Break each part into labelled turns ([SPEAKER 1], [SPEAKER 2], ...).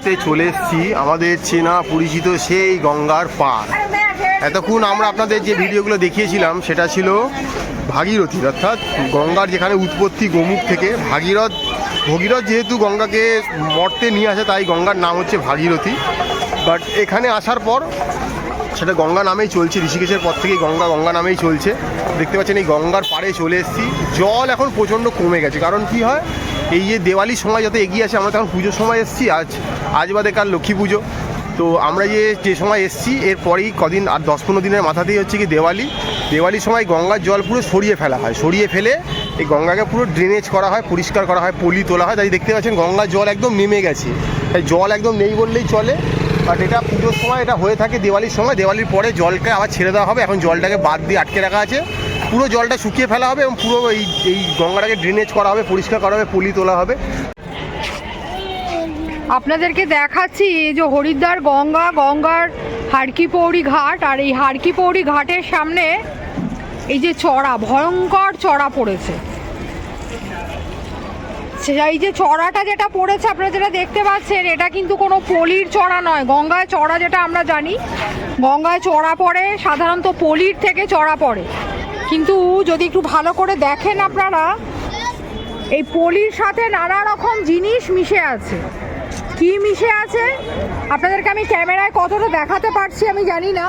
[SPEAKER 1] মুহূর্তে চলে এসেছি আমাদের চেনা পরিচিত সেই গঙ্গার পার। এতক্ষণ আমরা আপনাদের যে ভিডিওগুলো দেখিয়েছিলাম সেটা ছিল ভাগীরথী, অর্থাৎ গঙ্গার যেখানে উৎপত্তি গোমুখ থেকে। ভগীরথ যেহেতু গঙ্গাকে মর্তে নিয়ে আসে তাই গঙ্গার নাম হচ্ছে ভাগীরথী। বাট এখানে আসার পর সেটা গঙ্গা নামেই চলছে, ঋষিকেশের পর থেকেই গঙ্গা নামেই চলছে। দেখতে পাচ্ছেন এই গঙ্গার পাড়ে চলে এসেছি। জল এখন প্রচণ্ড কমে গেছে, কারণ কি হয় এই যে দেওয়ালির সময় যত এগিয়ে আসে, আমরা তখন পুজোর সময় এসেছি, আজ বাদে কাল লক্ষ্মী পুজো। তো আমরা যে সময় এসেছি এরপরেই কদিন আর 10-15 দিনের মাথাতেই হচ্ছে কি দেওয়ালির সময় গঙ্গার জল পুরো সরিয়ে ফেলা হয়। সরিয়ে ফেলে এই গঙ্গাকে পুরো ড্রেনেজ করা হয়, পরিষ্কার করা হয়, পলি তোলা হয়। তাই দেখতে পাচ্ছেন গঙ্গার জল একদম নেমে গেছে, তাই জল একদম নেই বললেই চলে। বাট এটা পুজোর সময় এটা হয়ে থাকে দেওয়ালির সময়। দেওয়ালির পরে জলকে আবার ছেড়ে দেওয়া হবে। এখন জলটাকে বাদ দিয়ে আটকে রাখা আছে, পুরো জলটা শুকিয়ে ফেলা হবে এবং পুরো এই গঙ্গাটাকে ড্রেনেজ করা হবে, পরিষ্কার করা হবে, পলি তোলা হবে।
[SPEAKER 2] আপনাদেরকে দেখাচ্ছি যে হরিদ্বার গঙ্গার হারকিপৌরি ঘাট। আর এই হারকিপৌরি ঘাটের সামনে এই যে ভয়ঙ্কর চড়া পড়েছে। এই যে চড়াটা যেটা পড়েছে আপনারা যেটা দেখতে পাচ্ছেন, এটা কিন্তু কোনো পলির চড়া নয়। গঙ্গায় চড়া যেটা আমরা জানি, গঙ্গায় চড়া পড়ে সাধারণত পলির থেকে চড়া পড়ে। কিন্তু যদি একটু ভালো করে দেখেন আপনারা, এই পলির সাথে নানা রকম জিনিস মিশে আছে। কি মিশে আছে আপনাদেরকে আমি ক্যামেরায় কতটা দেখাতে পারছি আমি জানি না।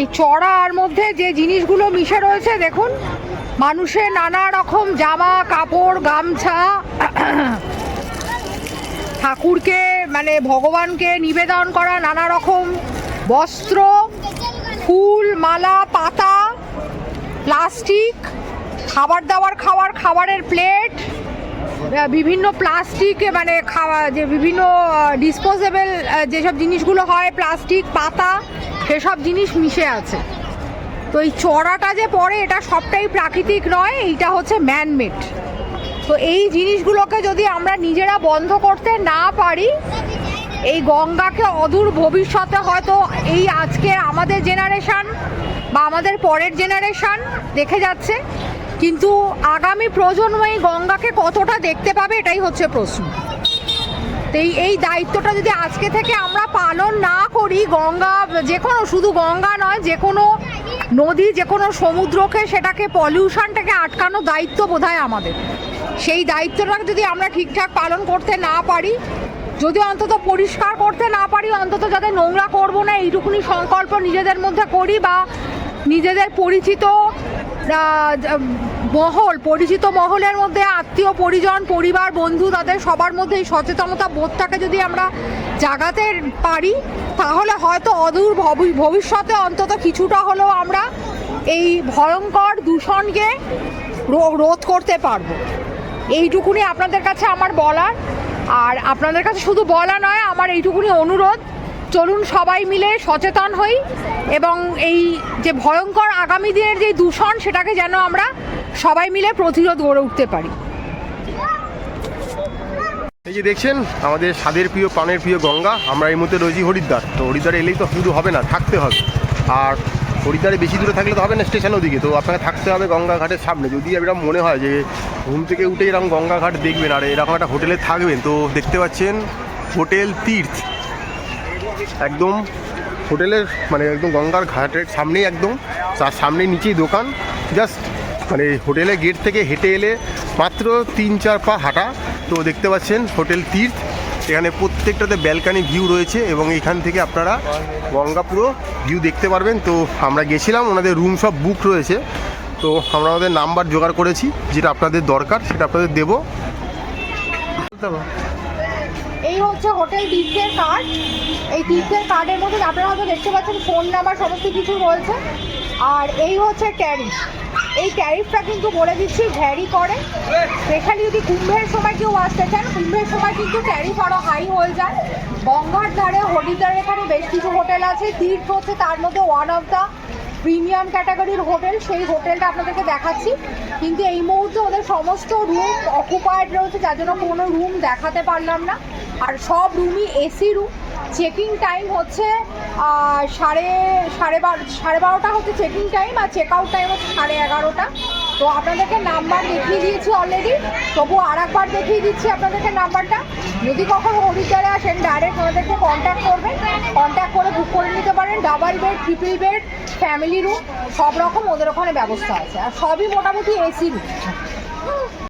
[SPEAKER 2] এই চড়ার মধ্যে যে জিনিসগুলো মিশে রয়েছে দেখুন, মানুষের নানা রকম জামা কাপড়, গামছা, ঠাকুরকে মানে ভগবানকে নিবেদন করা নানা রকম বস্ত্র, ফুল মালা, পাতা, প্লাস্টিক, খাবারের প্লেট, বিভিন্ন প্লাস্টিক মানে যে বিভিন্ন ডিসপোজেবল যেসব জিনিসগুলো হয়, প্লাস্টিক, পাতা, সেসব জিনিস মিশে আছে। তো এই চড়াটা যে পড়ে এটা সবটাই প্রাকৃতিক নয়, এইটা হচ্ছে ম্যানমেড। তো এই জিনিসগুলোকে যদি আমরা নিজেরা বন্ধ করতে না পারি, এই গঙ্গাকে অদূর ভবিষ্যতে হয়তো এই আজকে আমাদের জেনারেশন বা আমাদের পরের জেনারেশন দেখে যাচ্ছে, কিন্তু আগামী প্রজন্ম এই গঙ্গাকে কতটা দেখতে পাবে এটাই হচ্ছে প্রশ্ন। তো এই দায়িত্বটা যদি আজকে থেকে আমরা পালন না করি, গঙ্গা যে কোনো, শুধু গঙ্গা নয়, যে কোনো নদী, যে কোনো সমুদ্রকে, সেটাকে পলিউশনটাকে আটকানো দায়িত্ব বোধহয় আমাদের। সেই দায়িত্বটা যদি আমরা ঠিকঠাক পালন করতে না পারি, যদি অন্তত পরিষ্কার করতে না পারি, অন্তত যাতে নোংরা করবো না এইটুকুনি সংকল্প নিজেদের মধ্যে করি, বা নিজেদের পরিচিত মহলের মধ্যে আত্মীয় পরিজন, পরিবার, বন্ধু, তাদের সবার মধ্যে এই সচেতনতা বোধটাকে যদি আমরা জাগাতে পারি, তাহলে হয়তো অদূর ভবিষ্যতে অন্তত কিছুটা হলেও আমরা এই ভয়ঙ্কর দূষণকে রোধ করতে পারবো। এইটুকুনি আপনাদের কাছে আমার বলার। আর আপনাদের কাছে শুধু বলা নয়, আমার এইটুকুনি অনুরোধ, চলুন সবাই মিলে সচেতন হই এবং এই যে ভয়ঙ্কর আগামী দিনের যে দূষণ, সেটাকে যেন আমরা সবাই মিলে প্রতিরোধ গড়ে উঠতে পারি।
[SPEAKER 1] এই যে দেখছেন আমাদের স্বাদের প্রিয়, প্রাণের প্রিয় গঙ্গা। আমরা এই মুহূর্তে রয়েছি হরিদ্বার। তো হরিদ্বারে এলেই তো শুধু হবে না, থাকতে হবে। আর হরিদ্বারে বেশি দূরে থাকলে তো হবে না স্টেশন ওদিকে, তো আপনাকে থাকতে হবে গঙ্গা ঘাটের সামনে। যদি এরকম মনে হয় যে ঘুম থেকে উঠে এরকম গঙ্গা ঘাট দেখবেন আর এরকম একটা হোটেলে থাকবেন, তো দেখতে পাচ্ছেন হোটেল তীর্থ, একদম হোটেলের মানে একদম গঙ্গার ঘাটের সামনেই, একদম তার সামনেই নিচেই দোকান। জাস্ট মানে হোটেলের গেট থেকে হেঁটে এলে মাত্র 3-4 পা হাঁটা। তো দেখতে পাচ্ছেন হোটেল তীর্থ, এখানে প্রত্যেকটাতে ব্যালকানি ভিউ রয়েছে এবং এখান থেকে আপনারা গঙ্গা পুরো ভিউ দেখতে পারবেন। তো আমরা গেছিলাম, ওনাদের রুম সব বুক রয়েছে। তো আমরা আমাদের নাম্বার জোগাড় করেছি, যেটা আপনাদের দরকার সেটা আপনাদের দেবো।
[SPEAKER 2] এই হচ্ছে হোটেল তীর্থের কার্ড। এই তীর্থের কার্ডের মধ্যে আপনারা হয়তো দেখতে পাচ্ছেন ফোন নাম্বার সমস্ত কিছু রয়েছে। আর এই হচ্ছে ট্যারিফ। এই ট্যারিফটা কিন্তু বলে দিচ্ছি ভ্যারি করে। স্পেশালি যদি কুম্ভের সময় কেউ আসতে চান, কুম্ভের সময় কিন্তু ট্যারিফ আরও হাই হয়ে যায়। গঙ্গার ধারে হরিদ্বারের এখানে বেশ কিছু হোটেল আছে, তীর্থ হচ্ছে তার মধ্যে ওয়ান অফ দ্য প্রিমিয়াম ক্যাটাগরির হোটেল। সেই হোটেলটা আপনাদেরকে দেখাচ্ছি, কিন্তু এই মুহূর্তে ওদের সমস্ত রুম অকুপায়েড রয়েছে, যার জন্য কোনো রুম দেখাতে পারলাম না। আর সব রুমই এসি রুম। চেকিং টাইম হচ্ছে সাড়ে 12টা হচ্ছে চেকিং টাইম, আর চেক আউট টাইম হচ্ছে 11:30। তো আপনাদেরকে নাম্বার দেখিয়ে দিয়েছি অলরেডি, তবু আর একবার দেখিয়ে দিচ্ছি আপনাদেরকে নাম্বারটা। যদি কখনো হরিদ্বারে আসেন ডাইরেক্ট ওনাদেরকে কন্ট্যাক্ট করবেন, কন্ট্যাক্ট করে বুক করে নিতে পারেন। Double bed, triple bed, family room সব রকম ওদের ওখানে ব্যবস্থা আছে, আর সবই মোটামুটি এসি রুম।